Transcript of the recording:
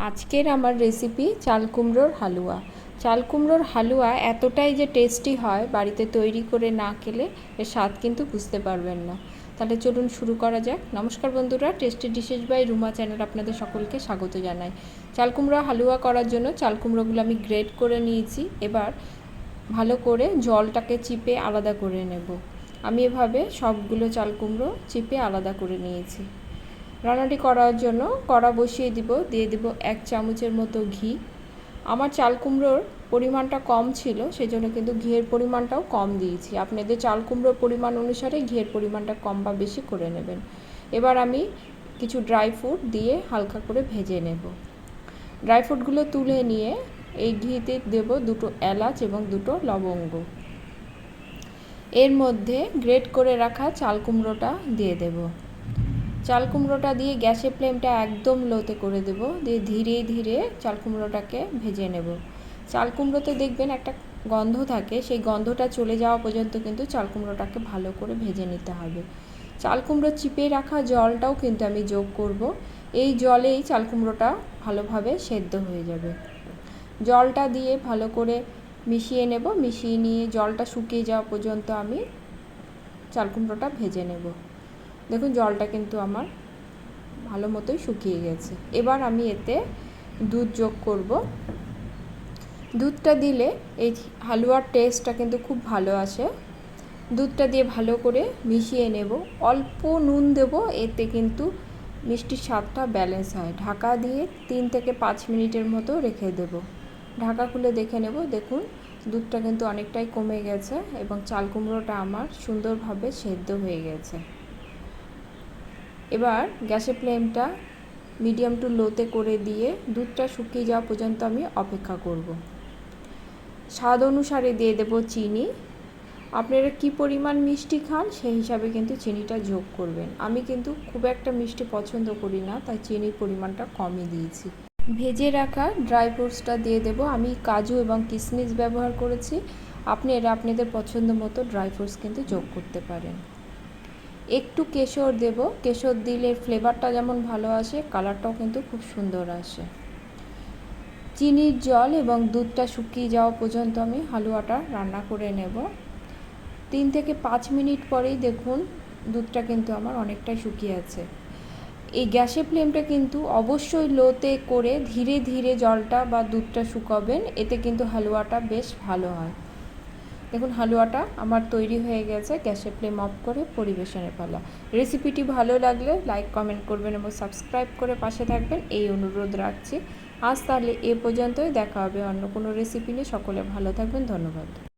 আজকের আমার রেসিপি চাল কুমড়োর হালুয়া। চাল কুমড়োর হালুয়া এতটাই যে টেস্টি হয়, বাড়িতে তৈরি করে না খেলে এর স্বাদ কিন্তু বুঝতে পারবেন না। তাহলে চলুন শুরু করা যাক। নমস্কার বন্ধুরা, tasty dishes by Ruma channel আপনাদের সকলকে স্বাগত জানাই। চাল কুমড়ো হালুয়া করার জন্য চাল কুমড়োগুলো আমি গ্রেট করে নিয়েছি। এবার ভালো করে জলটাকে চিপে আলাদা করে নেব। আমি এভাবে সবগুলো চাল কুমড়ো চিপে আলাদা করে নিয়েছি। রান্নাটি করার জন্য কড়া বসিয়ে দিয়ে দিব 1 চামচের মতো ঘি। আমার চাল কুমড়োর পরিমাণটা কম ছিল, সেজন্য কিন্তু ঘিয়ের পরিমাণটাও কম দিয়েছি। আপনাদের চাল কুমড়োর পরিমাণ অনুসারে ঘিয়ের পরিমাণটা কম বা বেশি করে নেবেন। এবার আমি কিছু ড্রাই ফ্রুট দিয়ে হালকা করে ভেজে নেব। ড্রাই ফ্রুটগুলো তুলে নিয়ে এই ঘিতে দেব 2টো এলাচ এবং 2টো লবঙ্গ। এর মধ্যে গ্রেট করে রাখা চাল কুমড়োটা দিয়ে দেব। চাল কুমড়োটা দিয়ে গ্যাসের ফ্লেমটা একদম লোতে করে দেব, দিয়ে ধীরে ধীরে চাল কুমড়োটাকে ভেজে নেব। চাল কুমড়োতে দেখবেন একটা গন্ধ থাকে, সেই গন্ধটা চলে যাওয়া পর্যন্ত কিন্তু চাল কুমড়োটাকে ভালো করে ভেজে নিতে হবে। চাল কুমড়ো চিপে রাখা জলটাও কিন্তু আমি যোগ করব। এই জলেই চাল কুমড়োটা ভালোভাবে সেদ্ধ হয়ে যাবে। জলটা দিয়ে ভালো করে মিশিয়ে নেব। মিশিয়ে নিয়ে জলটা শুকিয়ে যাওয়া পর্যন্ত আমি চাল কুমড়োটা ভেজে নেব। দেখুন জলটা কিন্তু আমার ভালো মতোই শুকিয়ে গেছে। এবার আমি এতে দুধ যোগ করব। দুধটা দিলে এই হালুয়ার টেস্টটা কিন্তু খুব ভালো আসে। দুধটা দিয়ে ভালো করে মিশিয়ে নেব। অল্প নুন দেব, এতে কিন্তু মিষ্টির স্বাদটা ব্যালেন্স হয়। ঢাকা দিয়ে 3 থেকে 5 মিনিটের মতো রেখে দেব। ঢাকা খুলে দেখে নেব। দেখুন দুধটা কিন্তু অনেকটাই কমে গেছে এবং চাল কুমড়োটা আমার সুন্দরভাবে সেদ্ধ হয়ে গেছে। এবার গ্যাসের ফ্লেমটা মিডিয়াম টু লোতে করে দিয়ে দুধটা শুকিয়ে যাওয়া পর্যন্ত আমি অপেক্ষা করব। স্বাদ অনুসারে দিয়ে দেব চিনি। আপনারা কী পরিমাণ মিষ্টি খান সেই হিসাবে কিন্তু চিনিটা যোগ করবেন। আমি কিন্তু খুব একটা মিষ্টি পছন্দ করি না, তাই চিনির পরিমাণটা কমই দিয়েছি। ভেজে রাখা ড্রাই ফ্রুটসটা দিয়ে দেব। আমি কাজু এবং কিশমিশ ব্যবহার করেছি। আপনারা আপনাদের পছন্দ মতো ড্রাই ফ্রুটস কিন্তু যোগ করতে পারেন। একটু কেশর দেব। কেশর দিলে ফ্লেভারটা যেমন ভালো আসে, কালারটাও কিন্তু খুব সুন্দর আসে। চিনির জল এবং দুধটা শুকিয়ে যাওয়া পর্যন্ত আমি হালুয়াটা রান্না করে নেব। 3 থেকে 5 মিনিট পরেই দেখুন দুধটা কিন্তু আমার অনেকটাই শুকিয়ে আছে। এই গ্যাসের ফ্লেমটা কিন্তু অবশ্যই লোতে করে ধীরে ধীরে জলটা বা দুধটা শুকাবেন, এতে কিন্তু হালুয়াটা বেশ ভালো হয়। দেখুন হালুয়াটা আমার তৈরি হয়ে গেছে। গ্যাসের ফ্লেম অফ করে পরিবেশনের পালা। রেসিপিটি ভালো লাগলে লাইক কমেন্ট করবেন এবং সাবস্ক্রাইব করে পাশে থাকবেন, এই অনুরোধ রাখছি। আজ তাহলে এ পর্যন্তই। দেখা হবে অন্য কোনো রেসিপি নিয়ে। সকলে ভালো থাকবেন। ধন্যবাদ।